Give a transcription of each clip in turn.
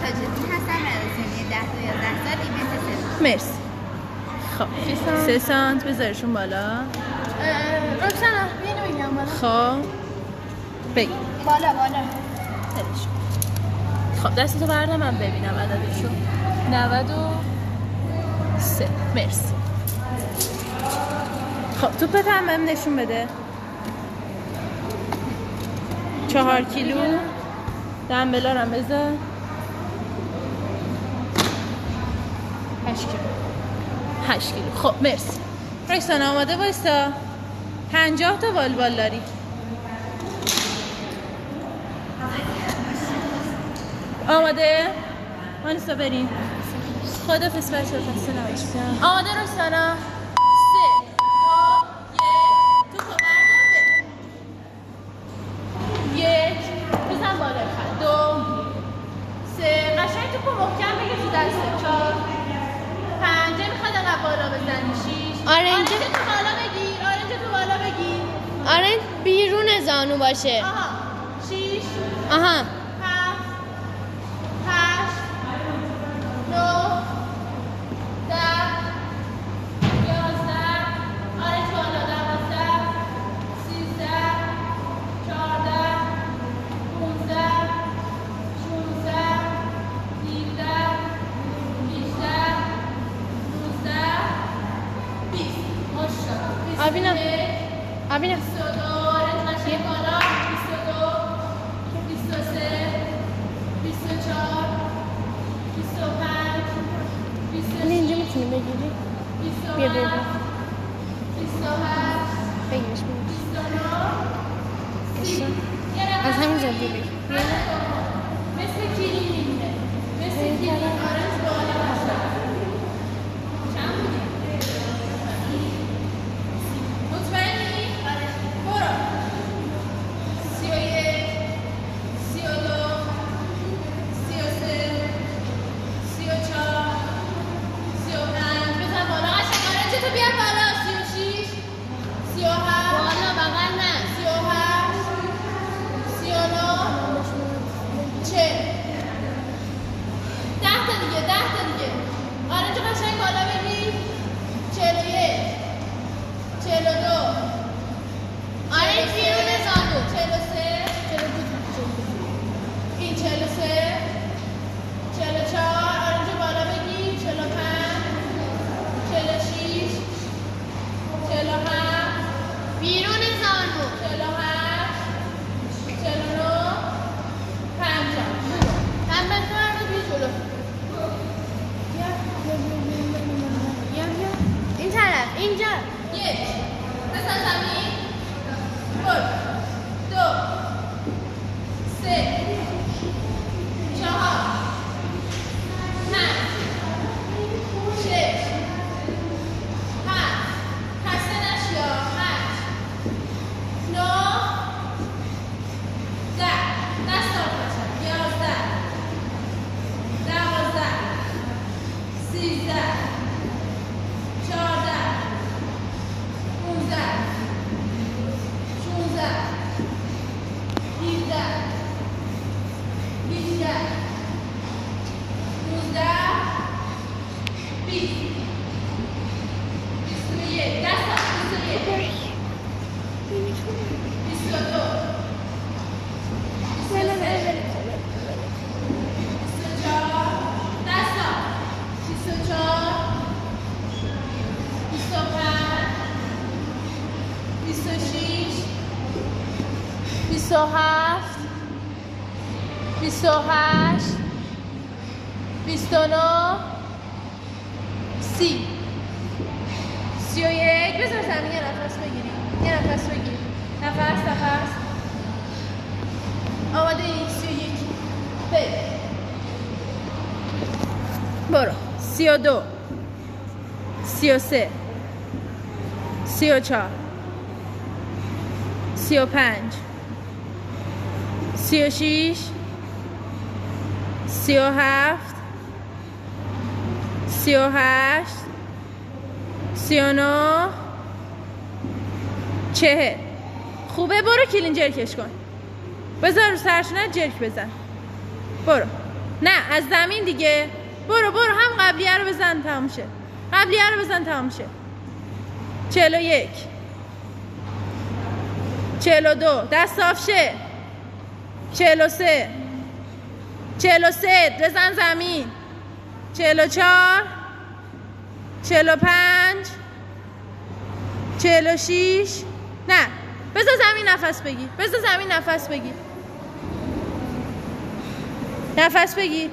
تاج‌الدین هستم، رئیس 10 تا 11 سال ایونت 3. مرسی. خب 3 سانت بذارشون بالا. رکسانا اینو بگم بالا. خب بگی بالا خب دستتو بردم من ببینم عددشو. 93. مرسی. خب توپت هم بهم نشون بده. 4 کیلو دنبلا رو هم بذار. 8 کیلو. خب مرسی. رکسانا آماده وایستا. 50 تا والبال داری. آماده؟ آنیستا بریم. خدافظ بچه ها، خسته نباشید. آماده رکسانا؟ 3 2 1 توپو بردار بریم. 1 بزن بالا. 2 3 قشنگ توپو محکم بگیر تو دسته. 4 5 میخواد انقدر بالا بزنی. 6 آرنج تو بالا بگیر. آرنج تو بالا بگیر. آرنج بیرون زانو باشه. آها 6 آها 9 10 11 آرنج بالا 12 13 14 15 16 17 18 19 20 ماشاءالله. آبینا 22 آرنج قشنگ بالا. 22 23 24 25 26 اینجا میتونی بگیری؟ بیا بگیر 27 بگیرش 29 از همینجا بگیر. مثل کیلی میمونه. مثل کیلی آرنج بالا باشه. چند بودی؟ مطمئنی؟ برو. 31 32 33 34 35 بزن بالا. قشنگ آرنج تو بیار بالا. 36 37 بالا بغل نه 38 39 40 10 تا دیگه. 10 تا دیگه. آرنج قشنگ بالا بگیر. 41 42 آرنج بیرون زانو 43 این 43 44 آرنج بالا بگیر. 45 46 47 بیرون زانو 48 49 50 هم به تو هم بی جلو این طرف اینجا 1 بزن زمین. برو. 2 3 4 5 6 7 خسته نشی. 8 9 10 دستا بچه. 11 12 13 14 15 16 17 18 19 20 21 دستا 21 22 27 28 29 30 31 بذار زمین یه نفس بگیری. یه نفس بگیر. نفس آماده ای؟ 31 برو. 32 33 34 35 36 37 38 39 40 خوبه. برو کلین جرکش کن. بذار رو سرشونه جرک بزن. برو. نه از زمین دیگه. برو هم قبلیه رو بزن تموم شه. قبلیه رو بزن تموم شه. 41 42 دست صاف شه. 43 بزن زمین. 44 45 46 نه بذار زمین نفس بگیر. نفس بگیر.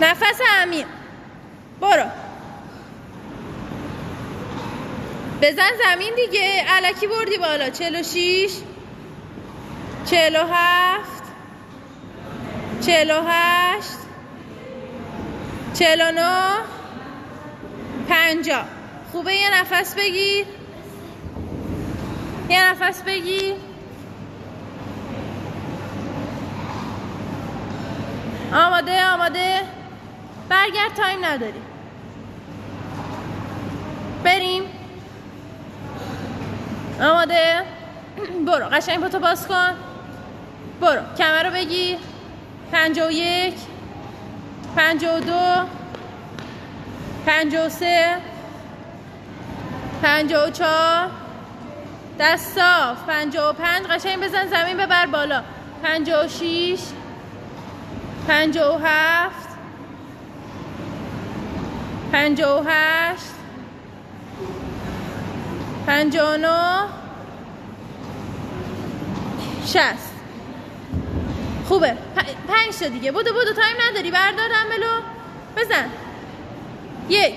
نفس عمیق. برو بزن زمین دیگه. الکی بردی بالا. 46 47 48 49 50. خوبه یه نفس بگیر. آماده برگرد، تایم نداری. بریم. آماده. برو قشنگ پاتو باز کن. برو کمر رو بگیر. 51 52 53 54 دست صاف. 55 قشنگ بزن زمین، ببر بالا. 56 57 58 59 60. خوبه. 5 تا دیگه. بودو تایم نداری. بردار دمبلو بزن. 1